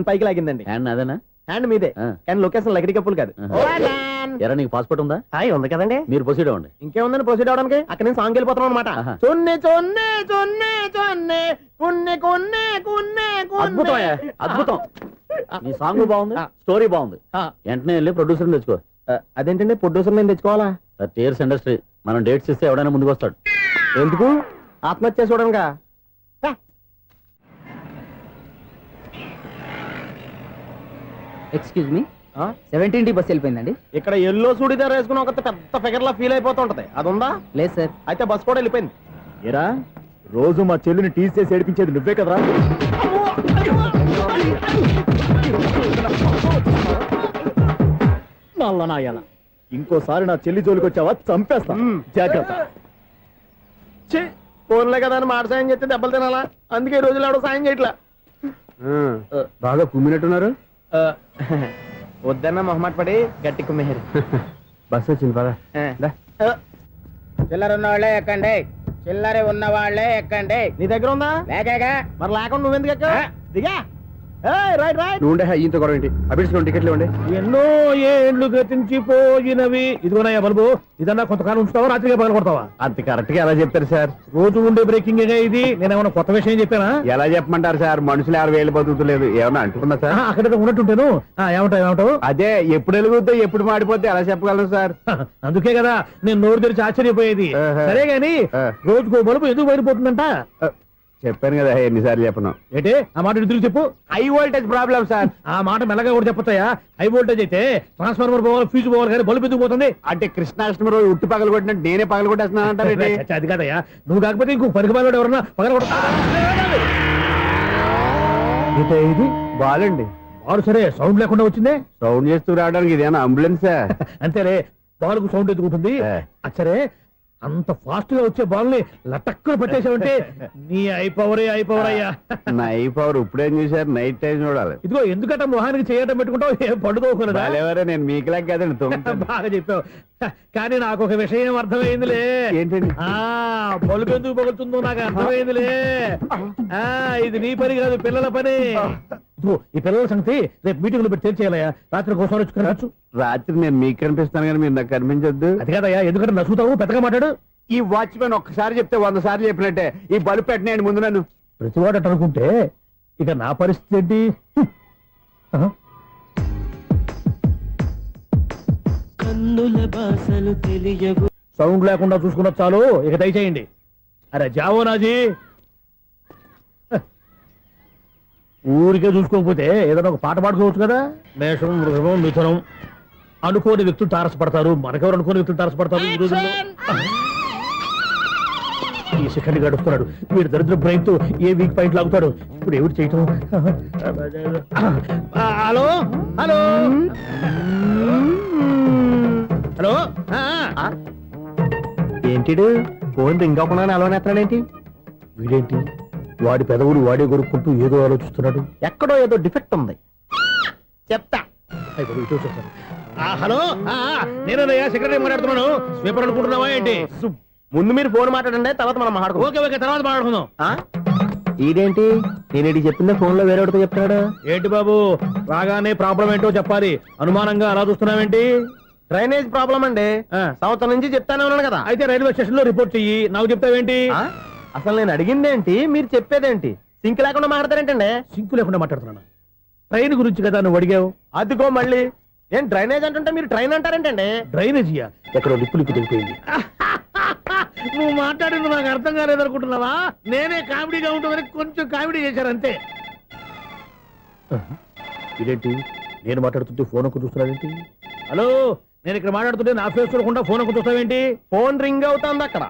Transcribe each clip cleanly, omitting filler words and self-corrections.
పైకి లాగిందండి. హ్యాండ్ అదేనా? హ్యాండ్ మీదే, కానీ లొకేషన్ లగడి కప్పులు కాదు. ఎరా నీకు పాస్పోర్ట్ ఉందా? ఉంది కదండి. మీరు ప్రొసీడ్ అవ్వండి. ఇంకేముందని ప్రొసీడ్ అవడానికి? అక్కడ నేను సాంగ్ వెళ్ళిపోతాను అనమాట. చొన్నే చొన్నే చొన్నే చొన్నే కున్నే కొన్నే కున్నే అద్భుతం, అద్భుతం. నీ సాంగ్ బాగుంది, స్టోరీ బాగుంది. వెంటనే వెళ్ళి ప్రొడ్యూసర్ తెచ్చుకో. అదేంటండి ప్రొడ్యూసర్ నేను తెచ్చుకోవాలా? టీర్స్ ఇండస్ట్రీ, మనం డేట్స్ ఇస్తే ఎవడైనా ముందుకు వస్తాడు. ఎందుకు? ఆత్మహత్య చూడనుగా. Excuse me, 17D bus వెళ్ళిపోయిందండి. ఇక్కడ ఎల్లో చూడిదార్ వేసుకుని ఒక పెద్ద ఫిగర్ లా ఫీల్ అయిపోతుంటది, అది ఉందా? లేదు సార్. అయితే బస్ కూడా వెళ్ళిపోయింది. ఏరా రోజు మా చెల్లిని టీస్ చేసి ఏడిపించేది నువ్వే కదరా? నాయన ఇంకోసారి నా చెల్లి జోలికి వచ్చావా చంపేస్తా, జాగ్రత్త. ఫోన్లే కదా అని మాట సాయం చేస్తే దెబ్బలు తినాలా? అందుకే ఈ రోజులు ఎవడో సాయం చేయట్లా. బాగా కుమ్మినట్టున్నారు. వద్దన్న మొహమాట పడి గట్టి కుమ్మేరు. బస్ వచ్చింది పద. చిల్లర ఉన్న వాళ్ళే ఎక్కండి, చిల్లర ఉన్న వాళ్ళే ఎక్కండి. నీ దగ్గర ఉందా? లేకేగా. మరి లేకుండా నువ్వెందుకు ఎక్కావు? దిగా. Right right. నువ్వుండే ఇంత గొడవ ఏంటి? అభిడ్చుకోండి, టికెట్లు ఇవ్వండి. ఎన్నో ఏండ్లు గతించిపోయినవి. ఇదిగోనయ్యా బల్బు, ఇదన్నా కొంతకాలం ఉంచుతావా, రాత్రిగా పగల కొడతావా? అంత కరెక్ట్ గా ఎలా చెప్తారు సార్? రోజు ఉండే బ్రేకింగ్ ఇది. నేనేమన్నా కొత్త విషయం చెప్పానా? ఎలా చెప్పమంటారు సార్? మనుషులు 60,000 బతుకుతలేదు, ఏమన్నా అంటున్నా సార్? అక్కడ ఉన్నట్టుంటాను. ఏమంటావు? అదే ఎప్పుడు వెలుగుతో ఎప్పుడు మాడిపోతే ఎలా చెప్పగలను సార్? అందుకే కదా నేను నోరు తెరిచి ఆశ్చర్యపోయేది. సరే గాని రోజుకో బల్బు ఎందుకు బయటపోతుందంట? చెప్పాను కదా ఎన్నిసార్లు చెప్పను. ఏంటి ఆ మాట ఎదురు చెప్పు. High voltage problem sir. ఆ మాట మెల్లగా కూడా చెప్పొచ్చాయా? హై వోల్టేజ్ అయితే ట్రాన్స్ఫార్మర్ పోవాలి, ఫ్యూజ్ పోవాలి, కానీ బల్బు ఎందుకు పోతుంది? అంటే కృష్ణాష్టమి రోజు ఉట్టి పగలు కొట్టినట్టు నేనే పగలు కొట్టేస్తున్నాను అంటారు. అది కాదయ్యా, నువ్వు కాకపోతే ఇంకో పరిగబాలు ఎవరన్నా పగల కొడతా. ఇది బాలండి. బాలు సరే, సౌండ్ లేకుండా వచ్చిందే. సౌండ్ చేస్తూ రావడానికి ఇదేనా అంబులెన్సా? అంతేలే, బాలుకు సౌండ్ ఎదుగుతుంది. సరే, అంత ఫాస్ట్ గా వచ్చే బాల్ని లటక్కులు పట్టేసావంటే నీ అయిపవరే అయ్యా. నా ఐ పవర్ ఇప్పుడేం చూసారు? నైట్ టైం చూడాలి. ఇదిగో ఎందుకంటే మొహానికి చేయటం పెట్టుకుంటావు, ఏం పండుకోకూడదా? నేను మీకులాగా కదండి. బాగా చెప్పావు, కానీ నాకు ఒక విషయం అర్థమైందిలే. ఏంటండి? బల్బు ఎందుకు పగులుతుందో నాకు అర్థమైందిలే. ఇది నీ పని కాదు, పిల్లల పని. ఈ పిల్లల సంగతి రేపు మీటింగ్ లో పెట్టి తెలిసేయాలయ్యా. రాత్రి కోసం వచ్చి రాత్రి నేను మీకు కనిపిస్తాను కానీ మీరు నాకు కనిపించొద్దు. అది కాదయ్యా, ఎందుకంటే నచ్చుతావు, పెద్దగా మాట్లాడు. ఈ వాచ్మెన్ ఒక్కసారి చెప్తే 100 సార్లు చెప్పినట్టే. ఈ బల్బు పెట్టినాయండి ముందు నన్ను. ప్రతివాడట అనుకుంటే ఇక నా పరిస్థితి ఏంటి? సౌండ్ లేకుండా చూసుకున్న చాలు, ఇక దయచేయండి. అరే జావో నాజీ, ఊరికే చూసుకోకపోతే ఏదైనా ఒక పాట పాడుకోవచ్చు కదా. మేషం, వృషభం, మిథునం అనుకోని వ్యక్తులు తారసపడతారు. మనకెవరు అనుకోని వ్యక్తులు తారసపడతారు ఈ రోజుల్లో? ఈ సెకండ్ గడుస్తున్నాడు వీడు దరిద్ర బ్రెయిన్ తో ఏ వీక్ పాయింట్ లాగుతాడు. ఇప్పుడు ఎవరు చేయటం? Hello hello hello. ఏంటిడు ఫోన్ రింగ్ అవ్వకుండా అలవనేస్తాడేంటి? వీడేంటి వాడి పెదవులు వాడే కొరుక్కుంటూ ఏదో ఆలోచిస్తున్నాడు. ఎక్కడో ఏదో డిఫెక్ట్ ఉంది, చెప్తా. హలో, నేనయ్యా సెక్రటరీ మాట్లాడుతున్నాను. స్వీపర్ అనుకుంటున్నావా ఏంటి? ముందు మీరు ఫోన్ మాట్లాడండి, తర్వాత మనం మాట్లాడుకో. ఓకే ఓకే, తర్వాత మాట్లాడుకుందాం. ఇదేంటి నేను చెప్పిందే ఫోన్ లో వేరేవాడితో చెప్తాడు? ఏంటి బాబు, రాగానే ప్రాబ్లం ఏంటో చెప్పాలి. అనుమానంగా అలా చూస్తున్నావేంటి? డ్రైనేజ్ ప్రాబ్లం అండి. సంవత్సరం నుంచి చెప్తానే ఉన్నాను కదా. అయితే రైల్వే స్టేషన్ లో రిపోర్ట్ చెయ్యి, నాకు చెప్తావేంటి? అసలు నేను అడిగిందేంటి, మీరు చెప్పేదేంటి? సింక్ లేకుండా మాట్లాడతారేంటండి? సింక్ లేకుండా మాట్లాడుతున్నాను. ట్రైన్ గురించి కదా నువ్వు అడిగావు. అదిగో మళ్ళీ ఏం డ్రైనేజ్ అంటుంటే మీరు ట్రైన్ అంటారేంటండి? డ్రైనేజీయా? ఎక్కడో లిప్పు దిగిపోయింది. నువ్వు మాట్లాడింది నాకు అర్థం కాలేదనుకుంటున్నావా? నేనే కామెడీగా ఉంటుందని కొంచెం కామెడీ చేశారంతే. ఇదేంటి నేను మాట్లాడుతుంటే ఫోన్ ఒక్క చూస్తున్నావేంటి? హలో, నేను ఇక్కడ మాట్లాడుతుంటే నా ఫేస్ చూడకుండా ఫోన్ ఒక్క చూస్తావేంటి? ఫోన్ రింగ్ అవుతుంది అక్కడ.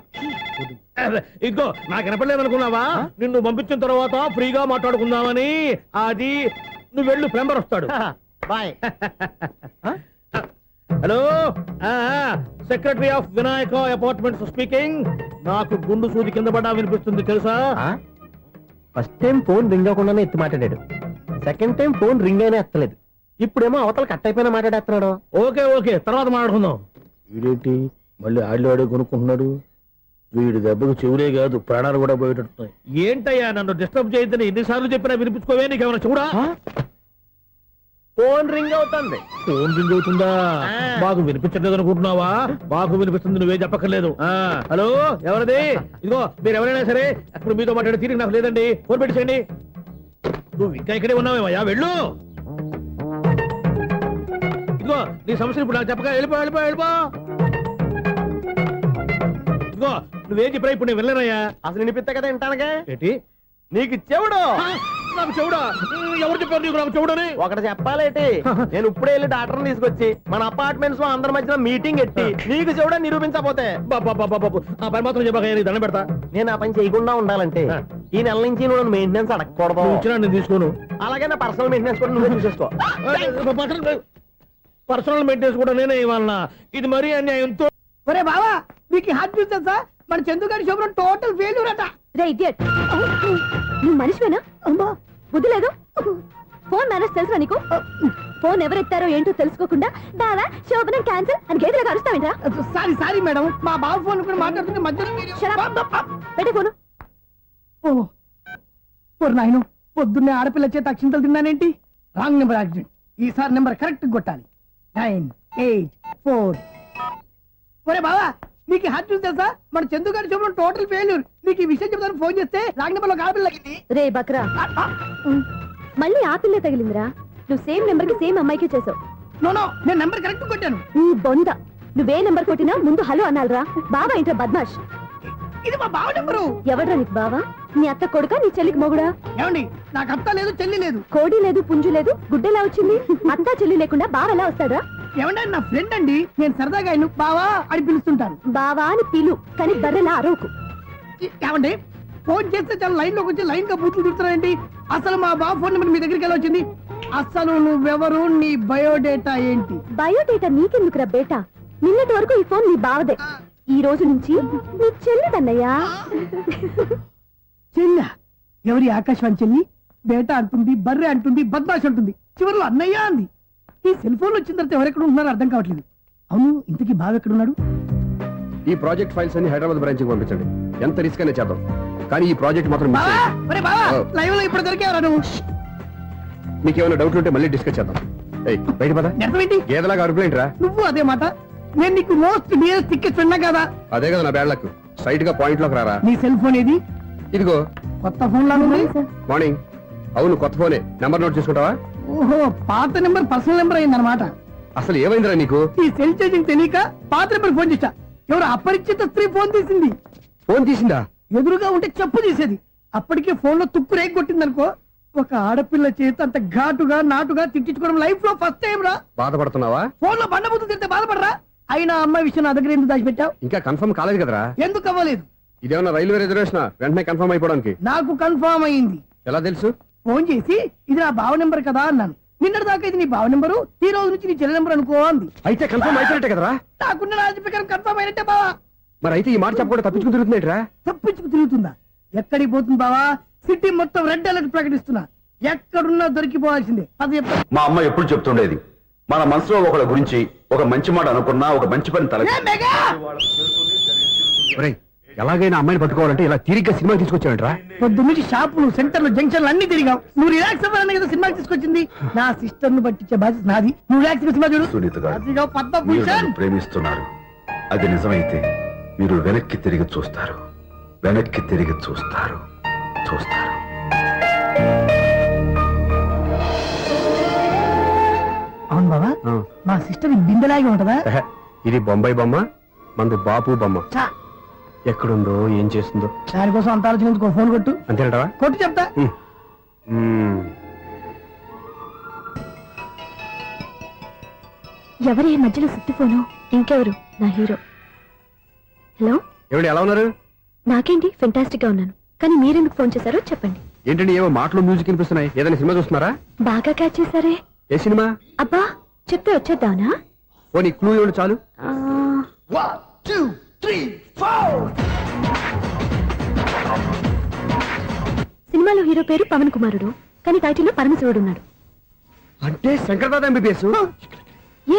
ఇదిగో నాకు వినపడలేదనుకున్నావా? నిన్ను పంపించిన తర్వాత ఫ్రీగా మాట్లాడుకుందామని. అది నువ్వు వెళ్ళు, ప్లంబర్ వస్తాడు. Bye. Hello, secretary of Vinayaka apartments speaking. నాకు గుండు సూది కింద పడ్డా వినిపిస్తుంది తెలుసా? ఫస్ట్ టైం ఫోన్ రింగ్ అవ్వకుండానే ఎత్తి మాట్లాడాడు, సెకండ్ టైం ఫోన్ రింగ్ అయినా ఎత్తలేదు, ఇప్పుడేమో అవతల కట్ అయిపోయినా మాట్లాడేస్తున్నాడు. ఓకే ఓకే, తర్వాత మాట్లాడుకుందాం. వీడేంటి మళ్ళీ ఆడివాడే కొనుక్కుంటున్నాడు? వీడి దెబ్బకు చెవులే కాదు ప్రాణాలు కూడా పోయేటట్టున్నాయి. ఏంటయ్యా నన్ను డిస్టర్బ్ చేయొద్దని ఎన్నిసార్లు చెప్పినా వినిపించుకోవే? నీకేమైనా చూడా? ఫోన్ రింగ్ అవుతుంది. ఫోన్ రింగ్ అవుతుందా? ఆ. మాకు వినిపించట్లేదు అనుకుంటున్నావా? మాకు వినిపిస్తుంది, నువ్వే చెప్పక్కర్లేదు. హలో, ఎవరిది? ఇదిగో మీరు ఎవరైనా సరే ఇప్పుడు మీతో మాట్లాడే తీరిక నాకు లేదండి. ఫోన్ పెట్టేసేయండి. నువ్వు ఇంకా ఇక్కడే ఉన్నావేమయ్యా, వెళ్ళు. ఇదిగో నీ సమస్యలు ఇప్పుడు నాకు చెప్పక వెళ్ళిపో వెళ్ళిపో వెళ్ళిపో. ఇదిగో నువ్వేం చెప్పరా ఇప్పుడు నేను వెళ్ళానయ్యా. అసలు వినిపిస్తా కదా వింటానుగా. ఏంటి నీకు చెవుడు నాకు చెవుడా? ఎవరు చెప్పారు నీకు నాకు చెవుడని? ఒకటి చెప్పాలేటి. నేను ఇప్పుడే వెళ్ళి డాక్టర్ని తీసుకొచ్చి మన అపార్ట్మెంట్స్ లో అందరి మధ్యన మీటింగ్ ఎట్టి నీకు చెవుడా నిరూపించకపోతే బాబు ఆ పని మాత్రం చెప్పక, నీకు దండం పెడతా. నేను ఆ పని చేయకుండా ఉండాలంటే ఈ నెల నుంచి నువ్వు మెయింటెనెన్స్ అడగకూడదు. నువ్వు ఇచ్చినా నేను తీసుకోను. అలాగే నా పర్సనల్ మెయింటెనెన్స్ కూడా నువ్వే చూసేసుకో. పర్సనల్ మెయింటెనెన్స్ కూడా నేనే ఇవ్వాలన్నా? ఇది మరీ అన్యాయంతో. ఒరే బావా మీకు హార్ట్ చూస్తా సార్, మన చందుగారి శుభ్రం టోటల్ ఫెయిల్యూర్ అట. రే ఇడియట్, నువ్వు మనిషివేనా? అమ్మా బుద్ధి లేదు. ఫోన్ మేనేజ్ తెలుసా నీకు? ఫోన్ ఎవరెత్తారో ఏంటో తెలుసుకోకుండా దావా శోభనం క్యాన్సిల్ అని గేదెలకు అరుస్తావేంట్రా? సారీ సారీ మేడం, మా బావ ఫోన్ కూడా మాట్లాడుతుంటే మధ్యలో Shut up. పెట్టే ఫోను. నాయను పొద్దున్నే ఆడపిల్ల చేత అక్షింతలు తిన్నానేంటి? Wrong number accident. ఈసారి నెంబర్ కరెక్ట్ కొట్టాలి. 984. ఒరే బావా నీకు హార్ట్ చూస్తే సార్, మన చందుగారి శుభ్రం టోటల్ ఫెయిల్యూర్. నీకు ఈ విషయం చెప్తాను ఫోన్ చేస్తే రాంగ్ నెంబర్ లో ఆడపిల్ల తగ్గింది. రే బక్రా, మళ్ళీ ఆ పిల్లే తగిలిందిరా. నువ్వు సేమ్ నెంబర్ కి సేమ్ అమ్మాయికే చేసావు. నో నో, నేను నెంబర్ కరెక్ట్ కొట్టాను. నీ బొంద, నువ్వే నెంబర్ కొట్టినా ముందు హలో అనాలరా. బావా ఏంట్రా బద్మాష్? ఇది మా బావ నెంబరు. ఎవడ్రా నీకు బావా? నీ అత్త కొడుకా, నీ చెల్లికి మొగుడా? ఏమండి, నాకు అత్త లేదు చెల్లి లేదు. కోడి లేదు పుంజు లేదు, గుడ్డెలా వచ్చింది? అత్త చెల్లి లేకుండా బావ ఎలా వస్తాడా? ఏమండి, నా ఫ్రెండ్ అండి, నేను సరదాగా ఆయన బావా అని పిలుస్తుంటాను. బావా అని పిలు, కానీ బర్రెలా అరవకు. ఏమండి, ఫోన్ చేస్తే చాలా లైన్ లోకి వచ్చి లైన్ గా బూతులు తిడుతున్నాయండి. అసలు మా బావ ఫోన్ నెంబర్ మీ దగ్గరికి ఎలా వచ్చింది? అసలు నువ్వెవరు, నీ బయోడేటా ఏంటి? బయోడేటా నీకెందుకురా బేటా? నిన్నటి వరకు ఈ ఫోన్ నీ బావదే, ఈ రోజు నుంచి నీ చెల్లిదన్నయ్యా. చెల్ల ఎవరి? ఆకాశవాణి చెల్లి. బేటా అంటుంది, బర్రె అంటుంది, బద్మాష్ అంటుంది, చివరిలో అన్నయ్య అంది. ఈ సెల్ ఫోన్ వచ్చిన తర్వాత ఎవరెక్కడ ఉంటున్నారో అర్థం కావట్లేదు. అవును, ఇంతకీ బావ ఎక్కడున్నాడు? ఈ ప్రాజెక్ట్ ఫైల్స్ అన్ని హైదరాబాద్ బ్రాంచ్ కి పంపించండి. ఎంత రిస్క్ అనే చేద్దాం, కానీ ఈ ప్రాజెక్ట్ మాత్రం miss బావా, చేయొద్దు. ఒరే బావా, లైవ్ లో ఇప్పుడు దొరికేవరా నువ్వు? మీకు ఏమైనా డౌట్ ఉంటే మళ్ళీ డిస్కస్ చేద్దాం. ఏయ్, బయట పద. నెరవేంటి గేదలాగా అరుపులేంట్రా? నువ్వు అదే మాట. నేను నీకు మోస్ట్ డియరెస్ట్ టికెట్స్ విన్నా కదా. అదే కదా నా బ్యాడ్ లక్. స్ట్రైట్ గా పాయింట్ లోకి రారా. నీ సెల్ ఫోన్ ఏది? ఇదిగో కొత్త ఫోన్ లాగా ఉంది. మార్నింగ్. అవును, కొత్త ఫోనే. నెంబర్ నోట్ చేసుకుంటావా? ఓహో, పాత నెంబర్ పర్సనల్ నెంబర్ అయిందన్నమాట. అసలు ఏమైందిరా నీకు? ఈ సెల్ చేసింగ్ తెలియక పాత నెంబర్ ఫోన్ చేశా. ఎవరు అపరిచిత స్త్రీ ఫోన్ తీసింది. ఫోన్ తీసిందా? ఎదురుగా ఉంటే చెప్పు తీసేది. అప్పటికే ఫోన్ లో తుక్కు రేగి కొట్టిందనుకో. ఒక ఆడపిల్ల చేత అంత ఘాటుగా నాటుగా తిట్టించుకోవడం లైఫ్ లో ఫస్ట్ టైం రా. బాధపడుతున్నావా? ఫోన్ లో బండబుద్ధి తింటే బాధపడరా? అయినా అమ్మాయి విషయం నా దగ్గర ఎందుకు దాచిపెట్టావు? ఇంకా కన్ఫర్మ్ కాలేదు కదరా. ఎందుకు అవ్వలేదు? ఇదేమన్నా రైల్వే రిజర్వేషన్? వెంటనే కన్ఫర్మ్ అయిపోవడానికి. నాకు కన్ఫర్మ్ అయింది. ఎలా తెలుసు? ఫోన్ చేసి ఇది నా బావ నెంబర్ కదా అన్నాను. నిన్నటి దాకా ఇది నీ బావ నెంబరు, ఈ రోజు నుంచి నీ చెల్లి నెంబర్ అనుకో అంది. అయితే కన్ఫర్మ్ అయిపోయినట్టే కదరా. నాకున్న రాజు ప్రకారం కన్ఫర్మ్ అయినట్టే బావా. మరి అయితే ఈ మాట చెప్పకుండా తప్పించుకుని తిరుగుతున్నాయిట్రా. తప్పించుకు తిరుగుతుందా? ఎక్కడికి పోతుంది బావా? సిటీ మొత్తం రెడ్ అలర్ట్ ప్రకటిస్తున్నా. ఎక్కడున్నా దొరికిపోవాల్సిందే. అది చెప్ప మా అమ్మ ఎప్పుడు చెప్తుండేది, మన మనసులో ఒకళ్ళ గురించి ఒక మంచి మాట అనుకున్నా ఒక మంచి పని తల ఒరేయ్, ఎలాగైనా అమ్మాయిని పట్టుకోవాలంటే ఇలా తిరిగ్గా సినిమా తీసుకొచ్చాడంట్రా. పొద్దున్నుంచి షాపులు, సెంటర్లు, జంక్షన్లు అన్ని తిరిగావు. నువ్వు రిలాక్స్ అవ్వాలని కదా సినిమాకి తీసుకొచ్చింది. నా సిస్టర్ ను పట్టించే బాధ్యత నాది. నువ్వు రిలాక్స్ సినిమా చూడు. సునీత గారు, అదిగో మీరు పద్మభూషణ్. నన్ను ప్రేమిస్తున్నారు. అది నిజమైతే మీరు వెనక్కి తిరిగి చూస్తారు, వెనక్కి తిరిగి చూస్తారు, చూస్తారు. అవును బావా, మా సిస్టర్ బిందెలాగే ఉంటదా? ఎహె, ఇది బొంబాయి బొమ్మ, మంది బాపు బొమ్మ. చా, ఎక్కడుందో ఏం చేస్తుందో. దానికోసం అంత ఆలోచించుకో. ఫోన్ కొట్టు. అంతేనంటావా? కొట్టు చెప్తా. ఎవరి మధ్యలో సుత్తి ఫోను? ఇంకెవరు? నా హీరో. హలో, ఏమిటి, ఎలా ఉన్నారు? నాకేంటి ఫెంటాస్టిక్ గా ఉన్నాను, కానీ మీరెందుకు ఫోన్ చేశారో చెప్పండి. ఏంటండి ఏవో మాటలు మ్యూజిక్ వినిపిస్తున్నాయి? ఏదైనా సినిమా చూస్తున్నారా? బాగా క్యాచ్ చేశారే. ఏ సినిమా? అబ్బా, చెప్తే వచ్చేద్దానా? ఓ నీ క్లూ ఇవ్వండి చాలు. సినిమాలో హీరో పేరు పవన్ కుమారుడు, కానీ టైటిల్లో పరమశివుడు ఉన్నాడు. అంటే శంకర్దాద ఎంబీబీఎస్.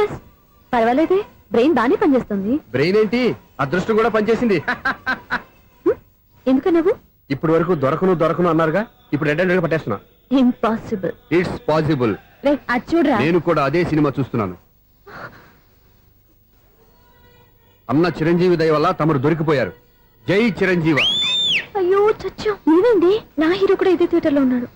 ఎస్, పర్వాలేదే, బ్రెయిన్ బానే పనిచేస్తుంది. బ్రెయిన్ ఏంటి, అదృష్టం కూడా పనిచేసింది. ఎందుకన్నావు? ఇప్పటి వరకు దొరకను దొరకను అన్నారుగా, ఇప్పుడు రెడ్ హండ్రెడ్ పట్టేస్తున్నా. ఇంపాసిబుల్. It's possible. రే అది చూడరా. నేను కూడా అదే సినిమా చూస్తున్నాను. అన్న చిరంజీవి దయ వల్ల తమరు దొరికిపోయారు. జై చిరంజీవ. అయ్యో చచ్చు నేనండి, నా హీరో కూడా ఇదే థియేటర్ లో ఉన్నాడు.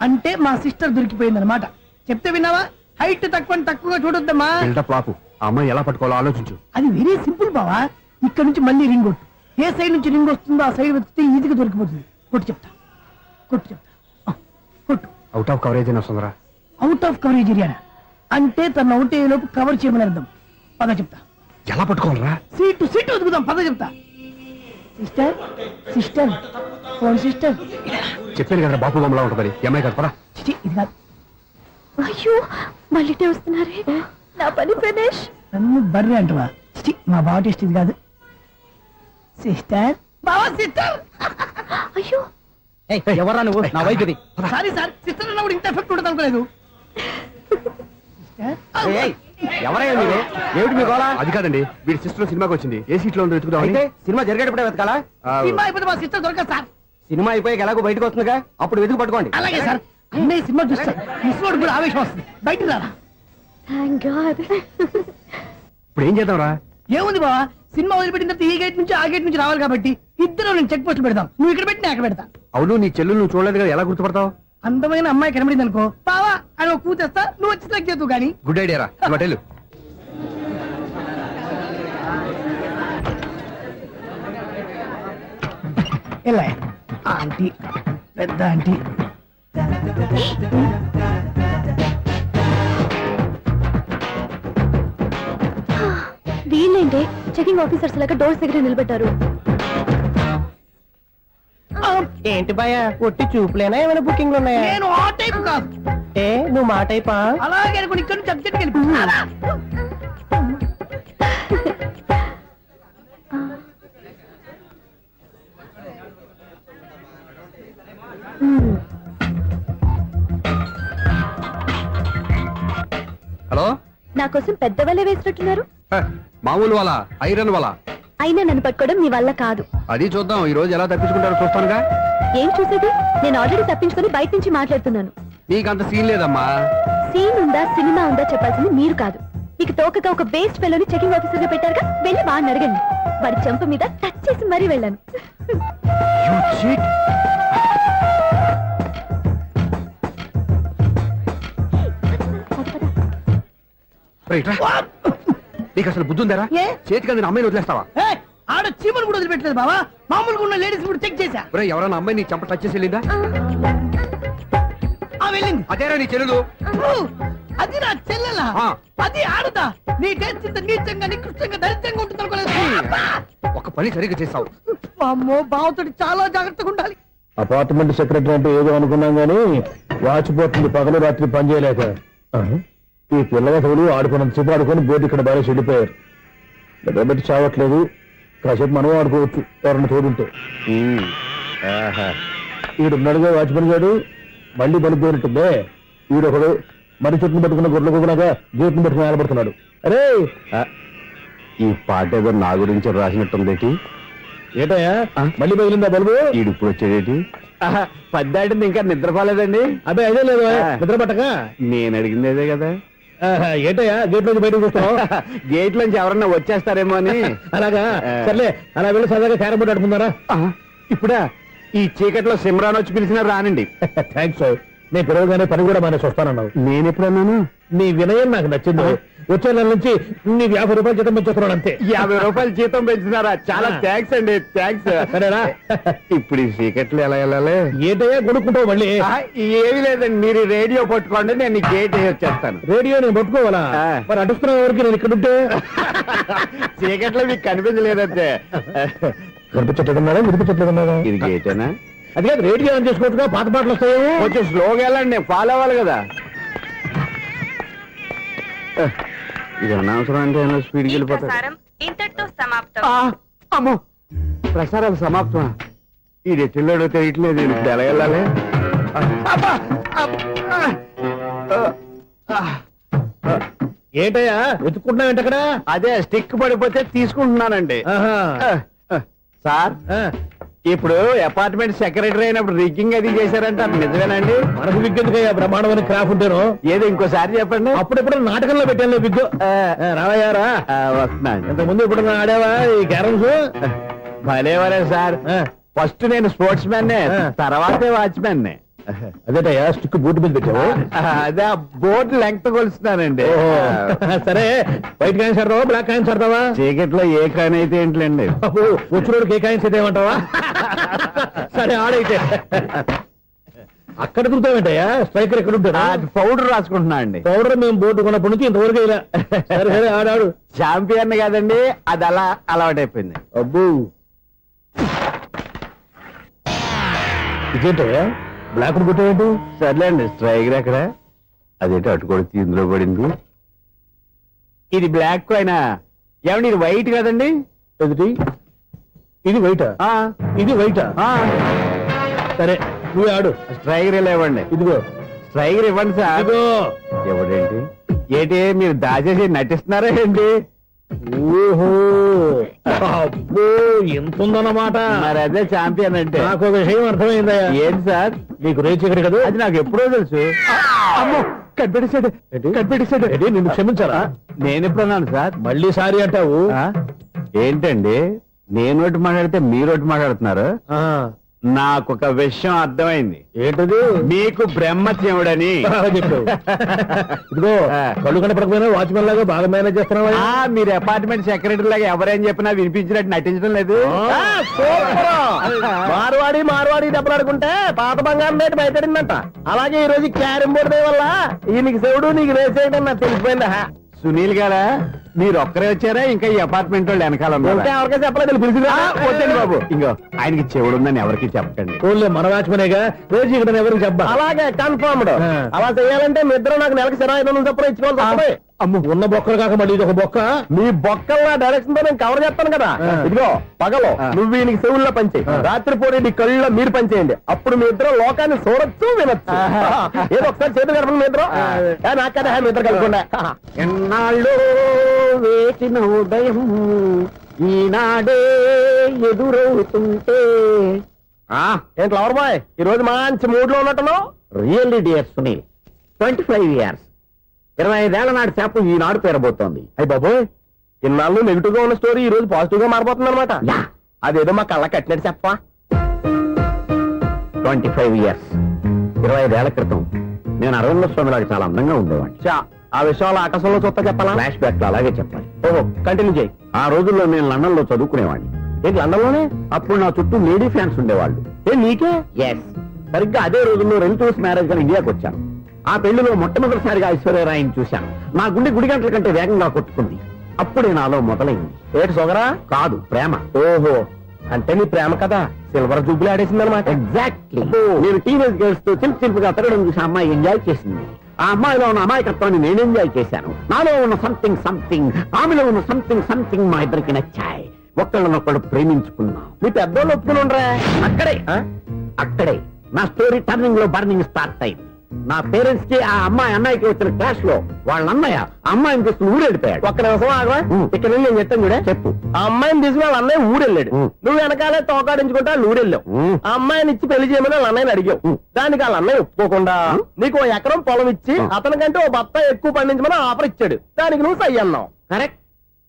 అంటే మా సిస్టర్ దొరికిపోయింది అనమాట. చెప్తే విన్నావా? హైట్ తక్కువగా చూడొద్దమ్మా. బిల్డప్ లాపు. ఆ అమ్మాయి ఎలా పట్టుకోవాలో ఆలోచించు. అది వెరీ సింపుల్ బావా. ఇక్కడ నుంచి మళ్ళీ రింగ్ కొట్టు. ఏ సైడ్ నుంచి రింగ్ వస్తుందో ఆ సైడ్ వెతికితే ఈజీగా దొరికిపోతుంది. కొట్టు చెప్తా. ఆ, కొట్టు. అవుట్ ఆఫ్ కవరేజ్ అయినా సుందరా. అవుట్ ఆఫ్ కవరేజ్ ఏరియా అంటే తన అవుట్ అయ్యే లోపు కవర్ చేయమని అర్థం. పద చెప్తా. ఎలా పట్టుకోవాలరా? సీటు వెతుకుదాం. పద చెప్తా. Sister phone sister. చెప్పాను కదా బాపు బొమ్మలా ఉంటుంది. ఈ అమ్మాయి కదా పరా. చిచి ఇది కాదు. అయ్యో మళ్ళీ వస్తున్నారే నా పని ప్రదేశ్. నన్ను బర్రె అంటవా? చిచి మా బావ టేస్ట్ ఇది కాదు. సిస్టర్ బావా సిస్టర్. అయ్యో ఎవరా నువ్వు? నా వైద్యుడి. సారీ సార్, సిస్టర్ అన్నప్పుడు ఇంత ఎఫెక్ట్ ఉండదు అనుకోలేదు. ఎవరయ్యా మీరు? ఏమిటి మీ గోళ? అది కాదండి, వీడి సిస్టర్ సినిమాకి వచ్చింది. ఏ సీట్ లో ఉందో వెతుకుదాం. అయితే సినిమా జరిగేటప్పుడే వెతకాలా? సినిమా అయిపోతే మా సిస్టర్ దొరకదు సార్. సినిమా అయిపోయాక ఎలాగో బయటకు వస్తుందిగా, అప్పుడు వెతుకు పట్టుకోండి. అలాగే సార్. అన్నయ్య సినిమా చూస్తారు. మిస్ కూడా ఆవేశం వస్తుంది. బయటికి రారా. Thank God. ఇప్పుడు ఏం చేద్దాంరా? ఏముంది బావా, సినిమా వదిలిపెట్టిన తర్వాత ఈ గేట్ నుంచి ఆ గేట్ నుంచి రావాలి కాబట్టి ఇద్దరు నేను చెక్ పోస్ట్ పెడతాం. నువ్వు ఇక్కడ పెట్టి నేను అక్కడ పెడతా. అవును, నీ చెల్లెలు నువ్వు చూడలేదు కదా, ఎలా గుర్తుపడతావు? అందమైన అమ్మాయి కనబడింది అనుకో బావా అని ఒక కూతేస్తా. నువ్వు వచ్చి సెలెక్ట్ చేద్దు కానీ. గుడ్ ఐడియా రా. హోటల్ ఎలా ఆంటీ, పెద్ద ఆంటీ. వీళ్ళేంటి చెకింగ్ ఆఫీసర్స్ లాగా డోర్స్ దగ్గర నిలబెట్టారు. ఏంటి భయ ఒట్టి చూపులేనా? ఏమైనా బుకింగ్లు ఉన్నాయా? నేను ఆ టైప్ కాదు. ఏ నువ్వు మా టైపా? అలాగే అనుకుని ఇక్కడ నుంచి అర్జెంట్కి వెళ్ళిపో. హలో. నా కోసం పెద్ద వలే వేసినట్టున్నారు. హ, మామూలు వాళ్ళ ఐరన్ వాళ్ళ. అయినా నన్ను పట్టుకోవడం మీ వల్ల కాదు. అది చూద్దాం ఈ రోజు ఎలా తప్పించుకుంటారో చూస్తానుగా. ఏం చూసేది? నేను ఆల్రెడీ తప్పించుకొని బయట నుంచి మాట్లాడుతున్నాను. నీకంత సీన్ లేదమ్మా. సీన్ ఉందా సినిమా ఉందా చెప్పాల్సింది మీరు కాదు. మీకు తోకగా ఒక బేస్ట్ ఫెలోని చెకింగ్ ఆఫీసర్ గా పెట్టారుగా, వెళ్ళి వాడిని అడగండి. వాడి చెంప మీద టచ్ చేసి మరీ వెళ్ళాను. You cheat. రైట్ రా. నీకు అసలు బుద్ధి ఉందారా? ఏ? చేతికి అందిన అమ్మాయిని వదిలేస్తావా? ఏయ్, ఆడ చీమలు కూడా వదిలిపెట్టలేదు బావా. మామూలుగా ఉన్న లేడీస్ కూడా చెక్ చేశా. ఒరేయ్, ఎవరైనా అమ్మాయి నీ చెంప టచ్ చేసి వెళ్ళిందా? ఆ వెళ్ళింది. అదేరా నీ చెల్లెలు. ఓ, అది నా చెల్లెలా? ఆ. అది ఆడుతా. నీ టేస్ట్ ఇంత నీచంగా నికృష్టంగా దరిద్రంగా ఉంటుంది అనుకోలేదు. ఒక పని సరిగ్గా చేస్తావు. అమ్మో, బావతోటి చాలా జాగ్రత్తగా ఉండాలి. అపార్ట్మెంట్ సెక్రటరీ అంటే ఏదో అనుకున్నాం గానీ వాచిపోతుంది పగలు రాత్రి పని చేయలేక. ఈ పిల్లగతులు ఆడుకున్నంత సేపు ఆడుకొని బోర్డు ఇక్కడ బాగా చెడిపోయారు. నిద్రబెట్టి చావట్లేదు. కాసేపు మనం ఆడుకోవచ్చు ఎవరన్నా తోడుంటే. ఈడున్నాడుగా వాచ్మెన్ గారు, మళ్ళీ బలిపోయినట్టుందే. ఈడొకడు మరి చెట్టును పట్టుకున్న గొడ్ల కుక్కలాగా గేట్ను పట్టుకుని నిలబడుతున్నాడు. అరే, ఈ పాట ఏదో నా గురించి రాసినట్టుంది. ఏటయ్యా మళ్ళీ పగిలిందా బల్బు? ఈడు ఇప్పుడు వచ్చేదేటి? పద్దాటింది ఇంకా నిద్రపోలేదండి. అదే అదే లేదు నిద్ర పట్టక. నేను అడిగింది అదే కదా. ఏటయ్యా గేట్ నుంచి బయటకు చూస్తావు? గేట్ లోంచి ఎవరన్నా వచ్చేస్తారేమో అని. అలాగా సర్లే, అలా వెళ్ళి సరదాగా క్యారం బోర్డు ఆడుకుందారా? ఇప్పుడా? ఈ చీకట్లో సిమ్రాన్ వచ్చి పిలిచినా రానండి. థ్యాంక్స్. నేను పిలవగానే పని కూడా మానేసి వస్తానన్నావు. నేను ఎప్పుడన్నాను? నీ వినయం నాకు నచ్చింది. వచ్చే నెల నుంచి నీ 50 రూపాయలు జీతం పెంచుతున్నాను అంతే. 50 రూపాయలు జీతం పెంచినారా? చాలా థ్యాంక్స్ అండి. థ్యాంక్స్. సరేనా? ఇప్పుడు ఈ చీకట్లు ఎలా వెళ్ళాలి? ఏంటయ్యా కొనుక్కుంటావు మళ్ళీ? ఏమి లేదండి, మీరు రేడియో పట్టుకోండి, నేను ఈ గేట్ వేసి వచ్చేస్తాను. రేడియో నేను పట్టుకోవాలా? మరి అడుస్తున్న వరకు నేను ఇక్కడ ఉంటే చీకట్లో మీకు కనిపించలేదంటే. కనిపించట్లేదన్నారా వినిపించట్లేదన్నారా? ఇది గేటేనా? అది కాదు, రేడియో ఆన్ చేసుకోవచ్చుగా, పాత పాటలు వస్తాయేమో. కొంచెం స్లోగా వెళ్ళండి, నేను ఫాలో అవ్వాలి కదా. ఇది అనవసరం అంటే స్పీడ్కి వెళ్ళిపోతారు. ఇంతటితో సమాప్తం. అమ్మో, ప్రసారాలు సమాప్తం. ఈ రెట్టిల్లోడో తెలియట్లేదు. ఇప్పుడు ఎలా వెళ్ళాలి? ఏంటయ్యా వెతుక్కుంటున్నావు అక్కడ? అదే స్టిక్ పడిపోతే తీసుకుంటున్నానండి. సార్, ఇప్పుడు అపార్ట్మెంట్ సెక్రటరీ అయినప్పుడు రిగ్గింగ్ అది చేశారంట నిజమేనండి? మనకు విగ్గెందుకయ్యా బ్రహ్మాండమైన క్రాఫ్ ఉంటాను. ఏదో ఇంకోసారి చెప్పండి. అప్పుడెప్పుడు నాటకంలో పెట్టాను విగ్గు. రావయ్యారా వస్తున్నాను. ఇంతకుముందు ఇప్పుడు ఆడావా ఈ క్యారమ్స్? భలేవరే సార్. ఫస్ట్ నేను స్పోర్ట్స్ మ్యాన్ తర్వాతే వాచ్మెన్. అదేటయ్యా స్టిక్ బూట్ మీద పెట్టావు. అదే బోర్డు లెంగ్త్ కొలుస్తున్నానండి. సరే వైట్ కాయిన్స్ ఆడతావా బ్లాక్ కాయిన్స్ ఆడతావా? చీకట్ లో ఏ కాని అయితే ఏంటండి. వచ్చినోడికి ఏ కాయిన్స్ అయితే ఏమంటావా? సరే ఆడైతే అక్కడ దిగుతావేంటయ్యా? స్ట్రైకర్ ఎక్కడ ఉంటారా? పౌడర్ రాసుకుంటున్నా అండి. పౌడర్ మేము బోర్డు కొన్నప్పటి నుంచి ఇంతవరకు ఇలా. సరే సరే ఆడాడు. చాంపియన్ కాదండి, అది అలా అలవాటైపోయింది. అబ్బు ఇదేంటయ్యా బ్లాక్ కొట్టేయండి. సర్లేండి. స్ట్రైకర్ ఎక్కడ? అదేంటి అటుకొడితే ఇందులో పడింది. ఇది బ్లాక్ అయినా ఏమండి ఇది వైట్ కదండి? ఎదుటి ఇది వైటా? ఇది వైటా? సరే నువ్వే ఆడు. స్ట్రైకర్ ఇలా ఇవ్వండి. ఇదిగో స్ట్రైకర్ ఇవ్వండి సార్. ఇదిగో. ఎవడేంటి ఏంటి మీరు దాచేసి నటిస్తున్నారా ఏంటి? ఓహో అబ్బో ఎంత ఉందన్నమాట. మరి అదే చాంపియన్ అంటే. నాకు ఒక విషయం అర్థమైందయ్యా. ఏంటి సార్? నీకు రేచి ఇక్కడ కదా? అది నాకు ఎప్పుడో తెలుసు. అమ్మో కనిపెట్టేశాడు. కనిపెట్టేశాడు. నిన్ను క్షమించారా? నేను ఎప్పుడన్నాను సార్? మళ్ళీ సారీ అంటావు. ఏంటండి నేనోటి మాట్లాడితే మీరోటి మాట్లాడుతున్నారు? నాకొక విషయం అర్థమైంది. ఏంటది? మీకు బ్రహ్మత్యముడని చెప్పావు. ఇదిగో కళ్ళు కనపడకపోయినా వాచ్మెన్ లాగా బాగా మేనేజ్ చేస్తున్నావా? మీరు అపార్ట్మెంట్ సెక్రటరీ లాగా ఎవరేం చెప్పినా వినిపించినట్టు నటించడం లేదు. మార్వాడి దెబ్బలాడుకుంటే పాత బంగారం రేటు బయటడిందంట. అలాగే ఈ రోజు క్యారం బోర్డు వల్ల ఈయనకి శివుడు నీకు రేసేయడం నాకు తెలిసిపోయిందా? సునీల్ గారా మీరు ఒక్కరే వచ్చారా ఇంకా ఈ అపార్ట్మెంట్ వాళ్ళు వెనకాల ఉన్నారా? ఎవరికీ చెప్పలేదు పిలిచిందా? వద్దండి బాబు. ఇంకో ఆయనకి చెవుడుందని ఎవరికి చెప్పండి. ఓన్లే మన వాచ్మనేగా రోజు ఇక్కడ ఎవరికి చెప్పా. అలాగే కన్ఫర్మ్డ్. అలా చేయాలంటే మీ ఇద్దరు నాకు నెలకి 25,000 చొప్పున ఇచ్చుకోవాలి. అమ్మ ఉన్న బొక్కలు కాక మళ్ళీ ఇది ఒక బొక్క. మీ బొక్కల డైరెక్షన్ తో నేను కవర్ చేస్తాను కదా. ఇదిగో పగలో నువ్వు ఈయనకి చెవుల్లో పనిచేయి, రాత్రి పూట నీ కళ్ళలో మీరు పనిచేయండి. అప్పుడు మీ ఇద్దరు లోకాన్ని చూడొచ్చు వినొచ్చు. ఏదో ఒకసారి చేతులు కలపండి మీ ఇద్దరు. నాకు కదా మీ ఇద్దరు కలపకుండా. ఎన్నాళ్ళు వేసిన ఉదయం ఈనాడే ఎదురవుతుంటే. ఏంటి లవర్ బాయ్ ఈ రోజు మంచి మూడ్ లో ఉన్నట్టున్నావు? రియల్లీ డియర్ సునీల్ 25 years 25 ఏళ్ల నాటి చేప ఈనాడు పేరబోతోంది. అయ్యి బాబోయ్ ఇన్నాళ్ళు నెగిటివ్ గా ఉన్న స్టోరీ ఈ రోజు పాజిటివ్ గా మారిపోతుంది అనమాట. అదేదో మా కళ్ళ కట్టినట్టు చెప్పా. 25 years 25 ఏళ్ల క్రితం నేను అరవింద స్వామిలాగా చాలా అందంగా ఉండేవాడిని. ఆ విషయాలు ఆకాశంలో చూస్తా చెప్పాలా? ఫ్లాష్ బ్యాక్ లో అలాగే చెప్పాలి. ఓహో కంటిన్యూ చేయి. ఆ రోజుల్లో నేను లండన్ లో చదువుకునేవాడిని. ఏంటి లండన్ లోనే? అప్పుడు నా చుట్టూ లేడీ ఫ్యాన్స్ ఉండేవాళ్ళు. నీకే? ఎస్. సరిగ్గా అదే రోజుల్లో రిలేటివ్స్ మ్యారేజ్ గా ఇండియాకి వచ్చాను. ఆ పెళ్లిలో మొట్టమొదటిసారిగా ఐశ్వర్యరాయని చూశాను. నా గుండె గుడి గంటల కంటే వేగంగా కొట్టుకుంది. అప్పుడే నాలో మొదలైంది. ఏటి సొగరా? కాదు, ప్రేమ. ఓహో అంటే నీ ప్రేమ కదా సిల్వర్ జూబులు ఆడేసింది అనమాట. ఎగ్జాక్ట్లీ. నేను టీనేజ్ గర్ల్స్ తో చిలుపుగా తిరగడం చూసి అమ్మాయి ఎంజాయ్ చేసింది. ఆ అమ్మాయిలో ఉన్న అమాయకత్వాన్ని నేను ఎంజాయ్ చేశాను. నాలో ఉన్న సంథింగ్ ఆమెలో ఉన్న సంథింగ్ మా ఇద్దరికి నచ్చాయి. ఒక్కళ్ళనొక్కడు ప్రేమించుకున్నాం. మీ పెద్దోళ్ళు ఒప్పుకుని ఉండరా? అక్కడే నా స్టోరీ టర్నింగ్ లో బర్నింగ్ స్టార్ట్ అయింది. నా పేరెంట్స్ కి ఆ అమ్మాయి అన్నయ్యకి వచ్చిన క్లాష్ లో వాళ్ళ అన్నయ్య అమ్మాయిని తీసుకుని ఊరెళ్ళిపోయాడు. ఒక్క నిమిషం ఆగవా? ఇక్కడ నుంచి నేను చెప్తాను కూడా చెప్పు. ఆ అమ్మాయిని తీసుకుని వాళ్ళ అన్నయ్య ఊరెళ్ళాడు. నువ్వు వెనకాలే తోకాడించుకుంటా ఊరెళ్ళావు. ఆ అమ్మాయిని ఇచ్చి పెళ్లి చేయమని వాళ్ళ అన్నయ్యని అడిగావు. దానికి వాళ్ళ అన్నయ్య ఒప్పుకోకుండా నీకు 1 ఎకరం పొలం ఇచ్చి అతనికంటే ఓ బత్త ఎక్కువ పండించమని ఆఫర్ ఇచ్చాడు. దానికి నువ్వు సై అన్నావు. కరెక్ట్.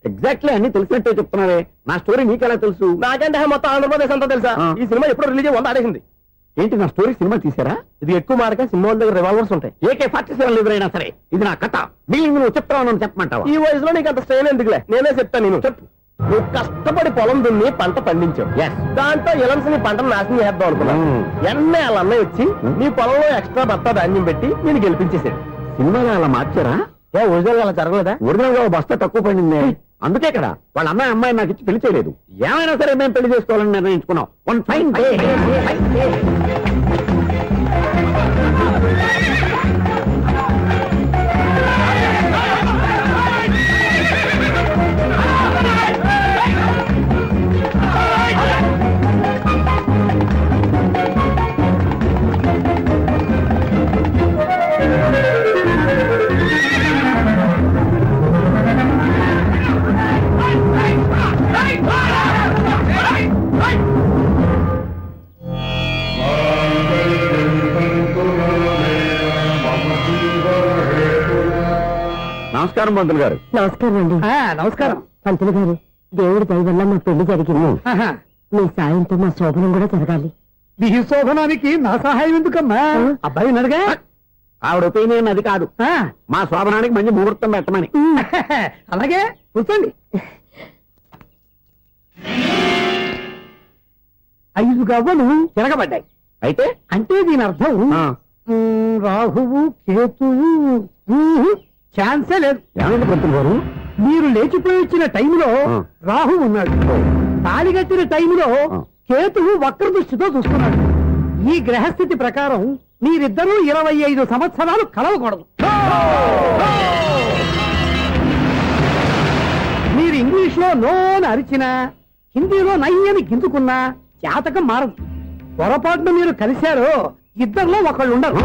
ఎగ్జాక్ట్లీ అన్ని తెలిసినట్టే చెప్తున్నావే. నా స్టోరీ నీకెలా తెలుసు? నాకంటే మొత్తం ఆంధ్రప్రదేశ్ అంతా తెలుసా? ఈ సినిమా ఎప్పుడు రిలీజ్ అయ్యి 100 ఆడేసింది. ఏంటి నా స్టోరీ సినిమా తీసారా? ఇది ఎక్కువ మార్క సినిమా వాళ్ళ దగ్గర రివాల్వర్స్ ఉంటాయి. AK-47 ఎదురైనా సరే ఇది నా కథ. బిల్లింగ్ నువ్వు చెప్తావు చెప్పమంటావా? ఈ వయసులో నీకు అంత స్ట్రెయిన్ ఎందుకులే, నేనే చెప్తాను. నేను చెప్పు. నువ్వు కష్టపడి పొలం దున్ని పంట పండించావు. దాంతో ఇలమ్స్ నీ పంటను నాశనం చేద్దాం అనుకున్నావు. ఎన్నే వాళ్ళ అన్నయ్య వచ్చి నీ పొలంలో ఎక్స్ట్రా బత్తా ధాన్యం పెట్టి నేను గెలిపించేసాడు. సినిమాలో అలా మార్చారా? ఒరిజినల్ అలా జరగలేదా? ఒరిజినల్ గా బస్తా తక్కువ పడింది. అందుకే కదా వాళ్ళ అమ్మాయి నాకు ఇచ్చి పెళ్లి చేయలేదు. ఏమైనా సరే మేము పెళ్లి చేసుకోవాలని నిర్ణయించుకున్నాం. One fine day. నమస్కారం పంతులు గారు. నమస్కారం అండి. నమస్కారం. పంతులు గారు, దేవుడి దయ వల్ల మా పెళ్లి జరిగింది. ఆహా. మీ సాయంతో మా శోభనం కూడా జరగాలి. నీ శోభనానికి నా సహాయం ఎందుకమ్మా? అబ్బాయి ఉన్నాడుగా. ఆవిడ ఒపీనియన్ అది కాదు, మా శోభనానికి మంచి ముహూర్తం పెట్టమని. అలాగే కూర్చోండి. 5 గవ్వలు తిరగబడ్డాయి. అయితే అంటే దీని అర్థం ఆ, రాహువు కేతువు ఛాన్సే లేదు. ఏమైంది పంతులు గారు? మీరు లేచిపోయి వచ్చిన టైంలో ఆ. రాహు ఉన్నాడు. తాళిగట్టిన టైంలో ఆ. కేతువు వక్ర దృష్టితో చూస్తున్నాడు. ఈ గ్రహస్థితి ప్రకారం మీరిద్దరూ 25 సంవత్సరాలు కలవకూడదు. మీరు ఇంగ్లీష్ లో నోని అరిచినా, హిందీలో నయ్యని గింజుకున్నా జాతకం మారదు. పొరపాటున మీరు కలిశారో ఇద్దరిలో ఒకళ్ళు ఉండరు.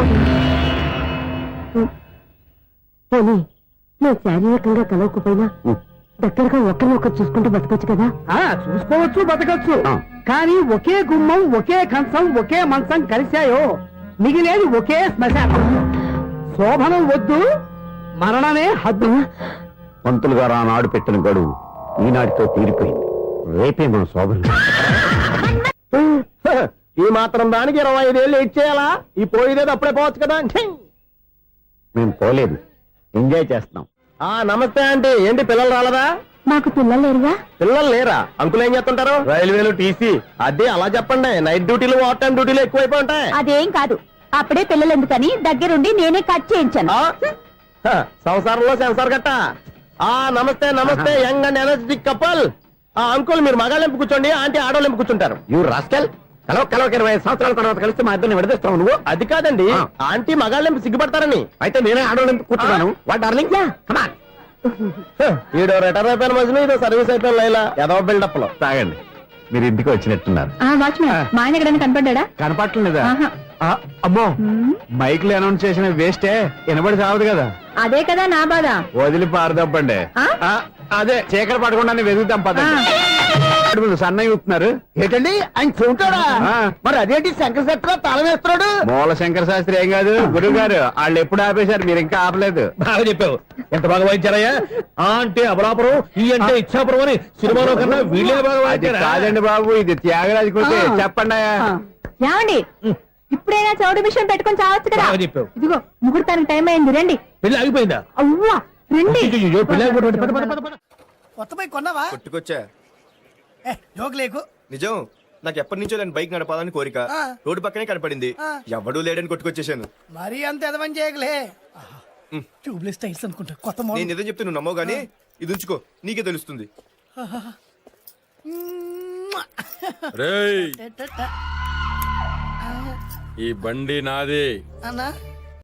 పోనీ మేము శారీరకంగా కలవకపోయినా దగ్గరగా ఒకరినొకరు చూసుకుంటూ బతకొచ్చు కదా. చూసుకోవచ్చు, బతకచ్చు. ఆ. కానీ ఒకే గుమ్మం, ఒకే కంచం, ఒకే మంచం కలిశాయో మిగిలేది ఒకే శ్మశానం. శోభనం వద్దు, మరణమే హద్దు. పంతులు గారు ఆనాడు పెట్టిన గడువు ఈనాటితో తీరిపోయింది. రేపే మన శోభనం. ఈ మాత్రం దానికి 25 ఏళ్ళు వెయిట్ చేయాలా? ఈ పోయేదేదో అప్పుడే పోవచ్చు కదా. మేము పోలేదు, ఎంజాయ్ చేస్తున్నాం. నమస్తే ఆంటీ. ఏంటి పిల్లలు రాలదా? మాకు పిల్లలు లేరుగా. పిల్లలు లేరా? అంకులు ఏం చేస్తుంటారు? రైల్వేలు, టీసీ. అదే అలా చెప్పండి. నైట్ డ్యూటీలు, ఓవర్ టైం డ్యూటీలు ఎక్కువైపోయి ఉంటాయి. అదేం కాదు, అప్పుడే పిల్లలు ఎందుకని దగ్గరుండి నేనే కట్ చేయించాను. సంసారంలో సెన్సార్ గట్ట. నమస్తే నమస్తే, young and energetic couple. Uncle మీరు మగాళ్ళెంపు కూర్చోండి, ఆంటీ ఆడోళ్ళెంపు కూర్చుంటారు. యూ రాస్కెల్, కలవక 20 సంవత్సరాల తర్వాత కలిస్తే మా ఇద్దరిని విడదీస్తావు నువ్వు. అది కాదండి, ఆ. ఆంటీ మగాళ్ళెంపు సిగ్గుపడతారని. అయితే నేనే ఆడవాళ్ళని కూర్చున్నాను. What darling, come on. ఈడో రిటైర్ అయిపోయిన మధ్యలో ఇదో సర్వీస్ అయిపోయిన లైలా ఏదో బిల్డప్ లో. తాగండి, మీరు ఇంటికి వచ్చినట్టున్నారు. వాచ్మెన్ మా ఆయన ఎక్కడైనా కనపడ్డా? కనపట్లేదా? అమ్మో, మైక్ లో అనౌన్స్ చేసిన వేస్టే, వినబడి సావదు కదా. అదే కదా నా బాధ. వదిలి పారదప్పండి. అదే చీకటి పడకుండా వెతుకుతాం పదండి. సన్నయ్య చూస్తున్నారు ఏంటండి ఆయన చూంటాడా? మరి అదేంటి శంకర శెట్టిలో తాళం వేస్తున్నాడు? మూల శంకర శాస్త్రి ఏం కాదు, గురువు గారు వాళ్ళు ఎప్పుడు ఆపేశారు, మీరు ఇంకా ఆపలేదు. బాగా చెప్పావు. ఎంత బాగా వాయించారయ్యా. ఆ అంటే అబలాపురం, ఈ అంటే ఇచ్చాపురం అని సినిమాలో కన్నా వీళ్ళే బాగా అది వాయించారా? కాదండి బాబు, ఇది త్యాగరాజు కృతి. చెప్పండి. ఏమండి, ఇప్పుడైనా చౌడు మిషన్ పెట్టుకొని చావచ్చు కదా. బాగా చెప్పావు. ఇదిగో ముహూర్తానికి టైం అయింది, రండి. పెళ్లి ఆగిపోయిందా? అవ్వా రండి. అయ్యయ్యో, పెళ్లి ఆగిపోయింది. పద, పద, పద, పద. కొత్త బైక్ కొన్నావా? కొట్టుకొచ్చా. జోక్ లేకు. నిజం, నాకు ఎప్పటి నుంచో నేను బైక్ నడపాలని కోరిక. రోడ్డు పక్కనే కనపడింది, ఎవడూ లేడని కొట్టుకొచ్చేసాను. మరీ అంత ఎదవని చేయగలే. ట్యూబ్లెస్ టైల్స్ అనుకుంటా, కొత్త మోడల్. నేను నిజం చెప్తే నువ్వు నమ్మవు గానీ ఇది ఉంచుకో, నీకే తెలుస్తుంది. రేయ్, ఈ బండి నాది. అన్నా